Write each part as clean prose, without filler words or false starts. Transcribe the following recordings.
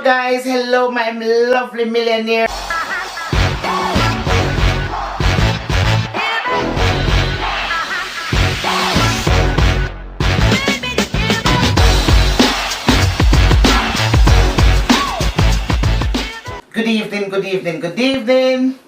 guys, hello my lovely millionaire. Good evening, good evening, good evening.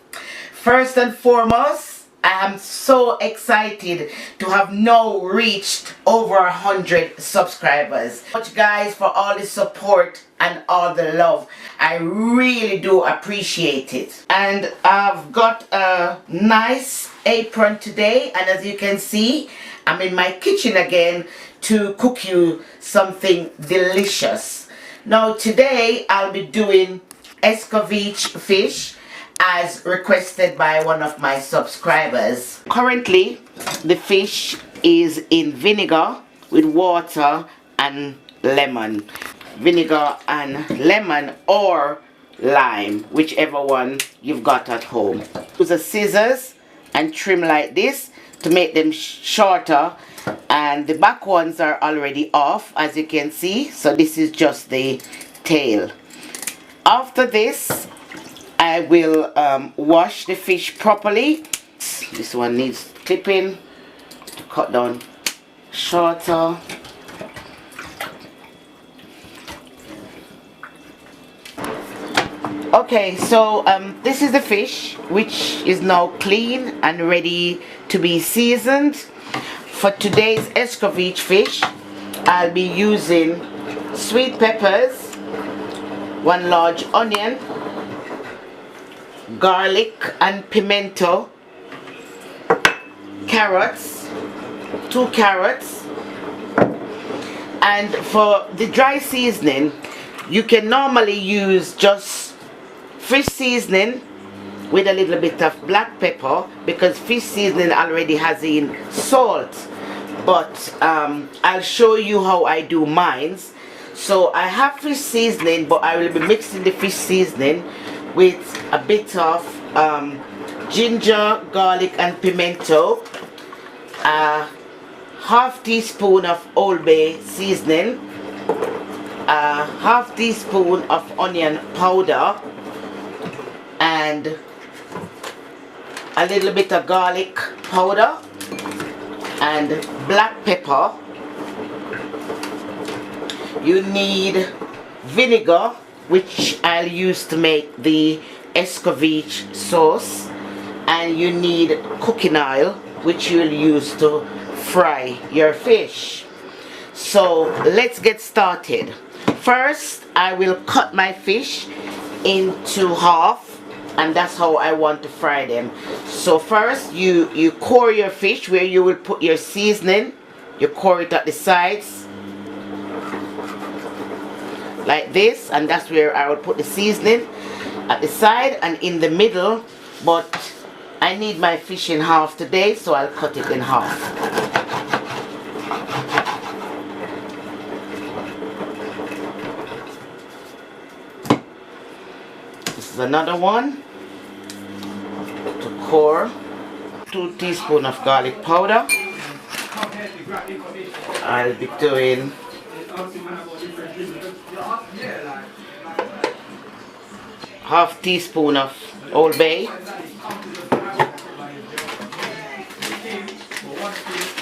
First and foremost, I am so excited to have now reached over 100 subscribers. Thank you guys for all the support and all the love. I really do appreciate it. And I've got a nice apron today, and as you can see, I'm in my kitchen again to cook you something delicious. Now today I'll be doing Escovich fish as requested by one of my subscribers. Currently the fish is in vinegar with water and lemon. Vinegar and lemon or lime, whichever one you've got at home. Use the scissors and trim like this to make them shorter, and the back ones are already off, as you can see, so this is just the tail. After this, I will wash the fish properly. This one needs clipping to cut down shorter. Okay, so this is the fish, which is now clean and ready to be seasoned. For today's Escovich fish, I'll be using sweet peppers, 1 large onion, garlic and pimento, carrots, 2 carrots, and for the dry seasoning you can normally use just fish seasoning with a little bit of black pepper, because fish seasoning already has in salt, but I'll show you how I do mine. So I have fish seasoning, but I will be mixing the fish seasoning with a bit of ginger, garlic and pimento, a half teaspoon of Old Bay seasoning, a half teaspoon of onion powder, and a little bit of garlic powder and black pepper. You need vinegar, which I'll use to make the Escovich sauce, and you need cooking oil, which you'll use to fry your fish. So let's get started. First, I will cut my fish into half, and that's how I want to fry them. So first you core your fish where you will put your seasoning. You core it at the sides like this, and that's where I will put the seasoning, at the side and in the middle. But I need my fish in half today, so I'll cut it in half. This is another one to core. 2 teaspoons of garlic powder. I'll be doing half teaspoon of Old Bay,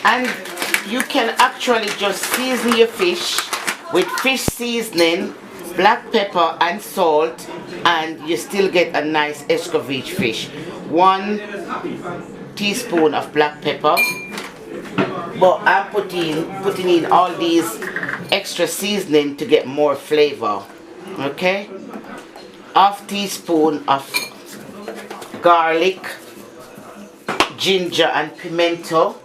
and you can actually just season your fish with fish seasoning, black pepper and salt, and you still get a nice Escovich fish. 1 teaspoon of black pepper, but I'm putting in all these extra seasoning to get more flavor. Okay, half teaspoon of garlic, ginger and pimento,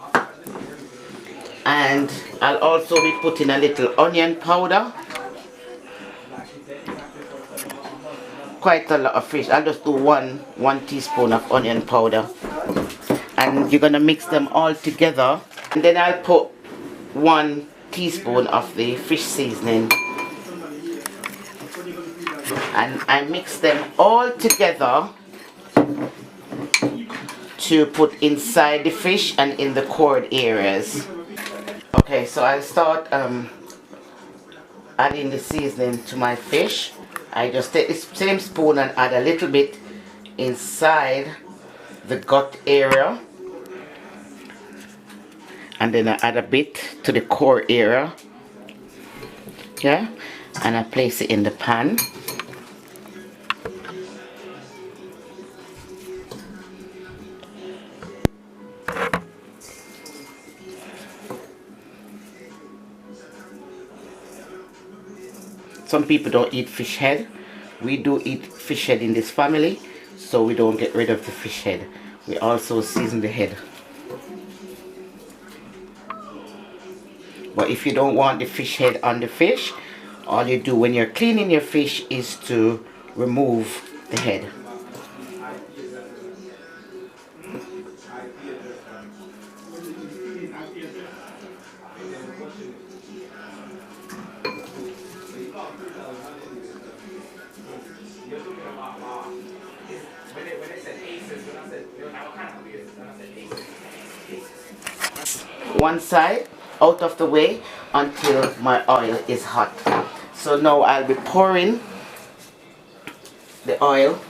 and I'll also be putting a little onion powder. Quite a lot of fish. I'll just do one teaspoon of onion powder, and you're gonna mix them all together, and then I'll put 1 teaspoon of the fish seasoning, and I mix them all together to put inside the fish and in the cord areas. Okay, so I'll start adding the seasoning to my fish. I just take this same spoon and add a little bit inside the gut area, and then I add a bit to the core area, yeah, and I place it in the pan. Some people don't eat fish head. We do eat fish head in this family, so we don't get rid of the fish head. We also season the head. But if you don't want the fish head on the fish, all you do when you're cleaning your fish is to remove the head. One side out of the way until my oil is hot. So now I'll be pouring the oil.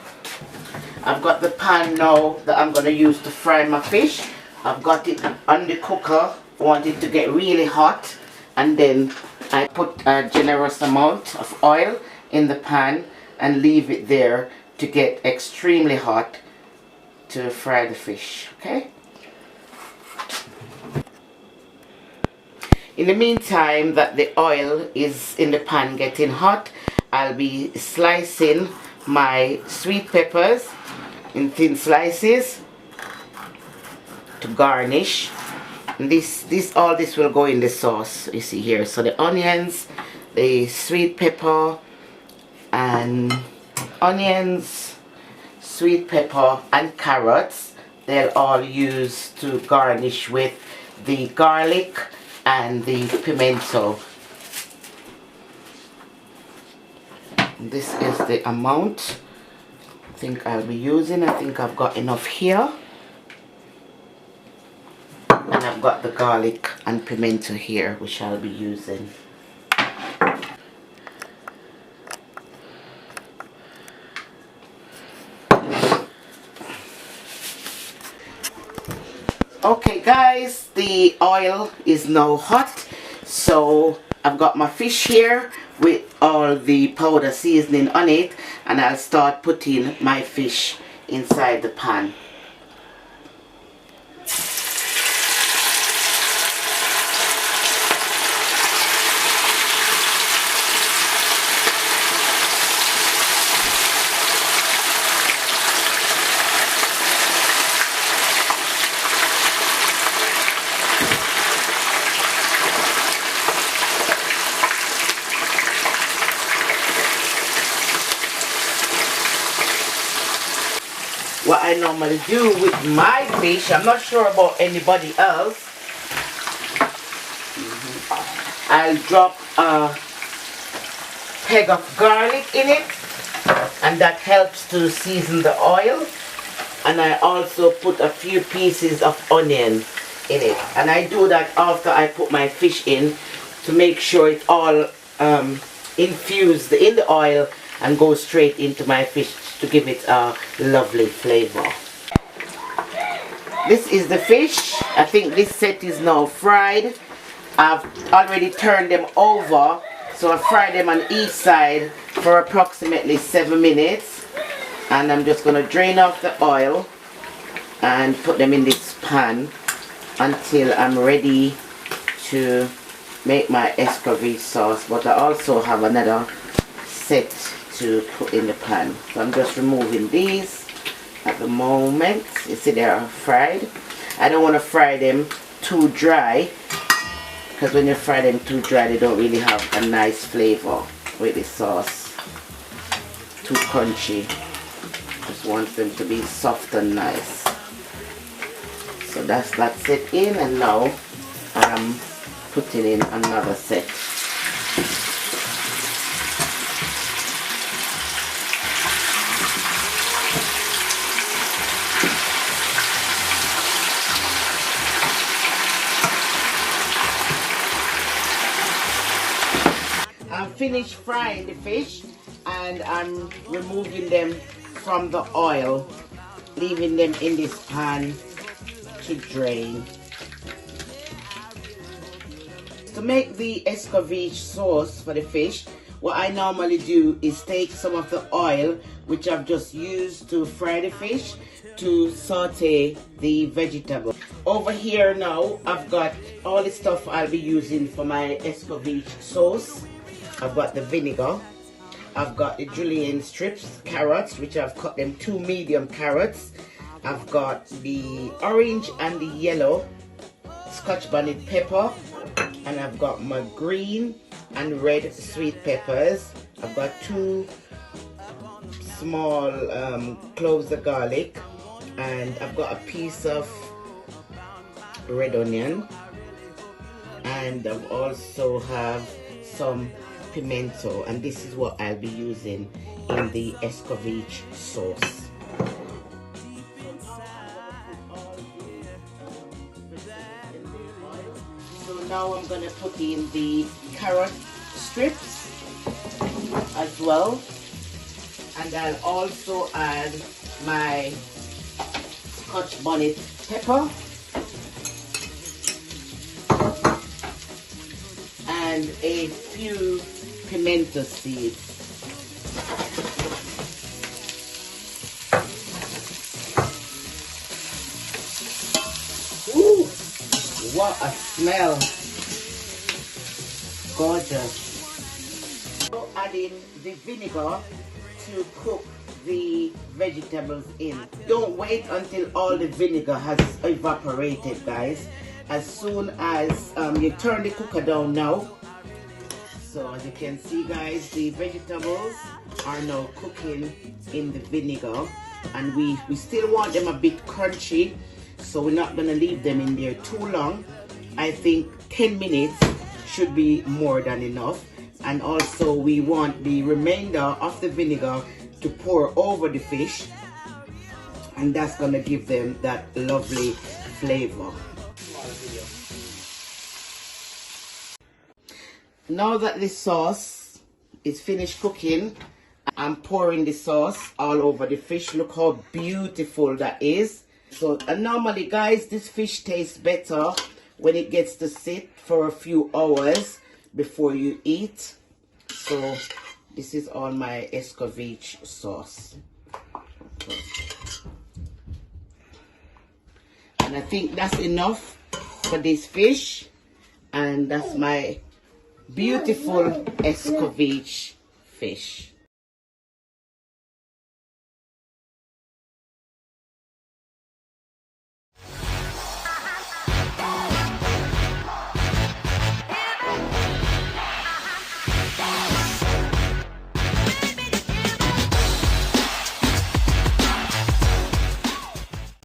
I've got the pan now that I'm going to use to fry my fish. I've got it on the cooker. I want it to get really hot, and then I put a generous amount of oil in the pan and leave it there to get extremely hot to fry the fish. Okay? In the meantime that the oil is in the pan getting hot, I'll be slicing my sweet peppers in thin slices to garnish. And all this will go in the sauce, you see here. So the onions, the sweet pepper, and onions, sweet pepper, and carrots, they'll all use to garnish with the garlic and the pimento. This is the amount I think I'll be using. I think I've got enough here, and I've got the garlic and pimento here, which I'll be using. Okay guys, the oil is now hot, so I've got my fish here with all the powder seasoning on it, and I'll start putting my fish inside the pan. What I normally do with my fish, I'm not sure about anybody else, I'll drop a peg of garlic in it, and that helps to season the oil. And I also put a few pieces of onion in it, and I do that after I put my fish in to make sure it's all infused in the oil and go straight into my fish to give it a lovely flavor. This is the fish. I think this set is now fried. I've already turned them over, so I fried them on each side for approximately 7 minutes, and I'm just going to drain off the oil and put them in this pan until I'm ready to make my Escovich sauce. But I also have another set to put in the pan, so I'm just removing these at the moment. You see they are fried. I don't want to fry them too dry, because when you fry them too dry they don't really have a nice flavor with the sauce. Too crunchy. Just want them to be soft and nice. So that's it in, and now I'm putting in another set. I've finished frying the fish, and I'm removing them from the oil, leaving them in this pan to drain. To make the Escovich sauce for the fish, what I normally do is take some of the oil which I've just used to fry the fish to saute the vegetable. Over here now, I've got all the stuff I'll be using for my Escovich sauce. I've got the vinegar, I've got the julienne strips, carrots, which I've cut them 2 medium carrots. I've got the orange and the yellow Scotch bonnet pepper, and I've got my green and red sweet peppers. I've got 2 small cloves of garlic, and I've got a piece of red onion, and I also have some pimento, and this is what I'll be using in the Escovich sauce. So now I'm going to put in the carrot strips as well, and I'll also add my Scotch bonnet pepper and a few pimento seeds. Ooh, what a smell! Gorgeous. So adding the vinegar to cook the vegetables in. Don't wait until all the vinegar has evaporated, guys. As soon as you turn the cooker down now. So as you can see, guys, the vegetables are now cooking in the vinegar, and we still want them a bit crunchy, so we're not going to leave them in there too long. I think 10 minutes should be more than enough. And also we want the remainder of the vinegar to pour over the fish, and that's going to give them that lovely flavor. Now that the sauce is finished cooking, I'm pouring the sauce all over the fish. Look how beautiful that is. So, and normally, guys, this fish tastes better when it gets to sit for a few hours before you eat. So this is all my Escovich sauce. And I think that's enough for this fish. And that's my beautiful Escovich fish.